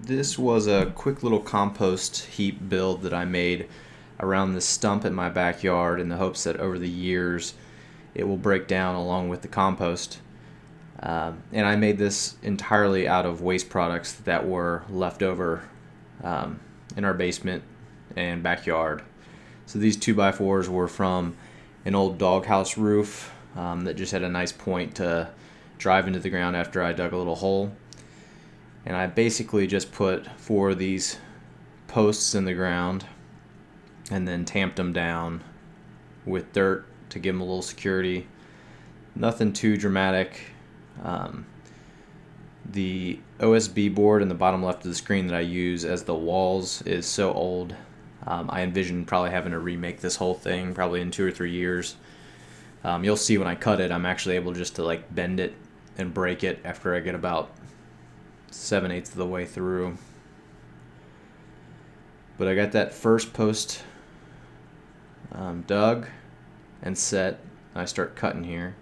This was a quick little compost heap build that I made around the stump in my backyard in the hopes that over the years it will break down along with the compost. And I made this entirely out of waste products that were left over in our basement and backyard. So these 2x4s were from an old doghouse roof that just had a nice point to drive into the ground after I dug a little hole. And I basically just put 4 of these posts in the ground and then tamped them down with dirt to give them a little security. Nothing too dramatic. The OSB board in the bottom left of the screen that I use as the walls is so old. I envision probably having to remake this whole thing probably in 2 or 3 years. You'll see when I cut it, I'm actually able just to like bend it and break it after I get about 7/8 of the way through. But I got that first post dug and set. I start cutting here.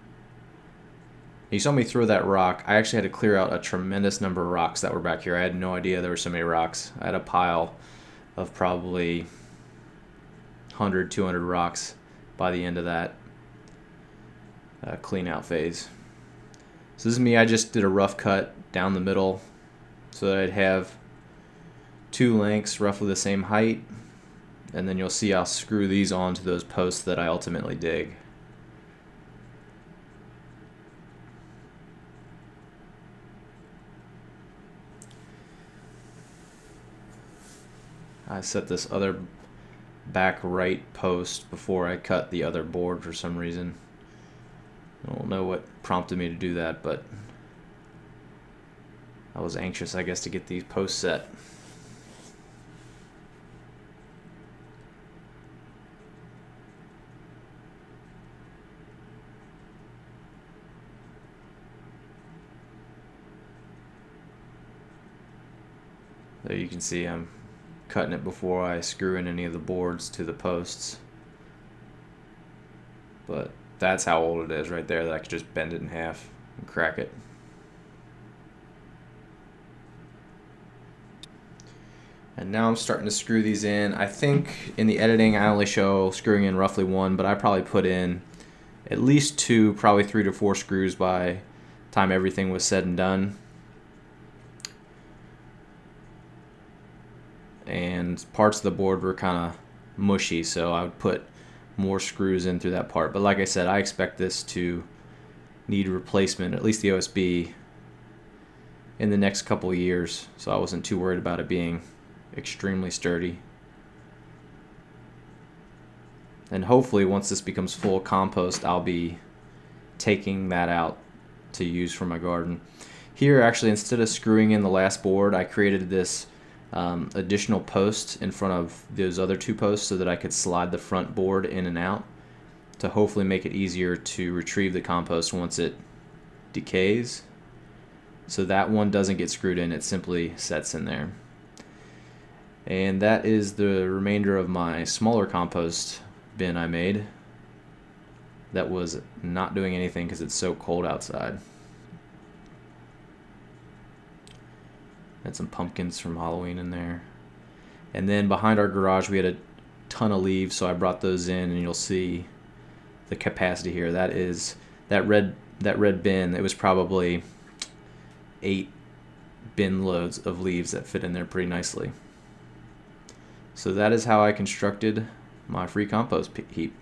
You saw me throw that rock. I actually had to clear out a tremendous number of rocks that were back here. I had no idea there were so many rocks. I had a pile of probably 100, 200 rocks by the end of that clean out phase. So this is me. I just did a rough cut down the middle so that I'd have 2 lengths roughly the same height, and then you'll see I'll screw these onto those posts that I ultimately dig. I set this other back right post before I cut the other board for some reason. I don't know what prompted me to do that, but I was anxious, I guess, to get these posts set. There you can see I'm cutting it before I screw in any of the boards to the posts. But that's how old it is right there, that I could just bend it in half and crack it. And now I'm starting to screw these in. I think in the editing I only show screwing in roughly 1, but I probably put in at least 2, probably 3 to 4 screws by the time everything was said and done. And parts of the board were kind of mushy, so I would put more screws in through that part. But like I said, I expect this to need replacement, at least the OSB, in the next couple of years, so I wasn't too worried about it being extremely sturdy. And hopefully once this becomes full compost, I'll be taking that out to use for my garden. Here, actually, instead of screwing in the last board, I created this additional post in front of those other 2 posts so that I could slide the front board in and out to hopefully make it easier to retrieve the compost once it decays. So that one doesn't get screwed in, it simply sets in there. And that is the remainder of my smaller compost bin I made that was not doing anything because it's so cold outside. Had some pumpkins from Halloween in there. And then behind our garage we had a ton of leaves, so I brought those in, and you'll see the capacity here. That is that red bin. It was probably 8 bin loads of leaves that fit in there pretty nicely. So that is how I constructed my free compost heap.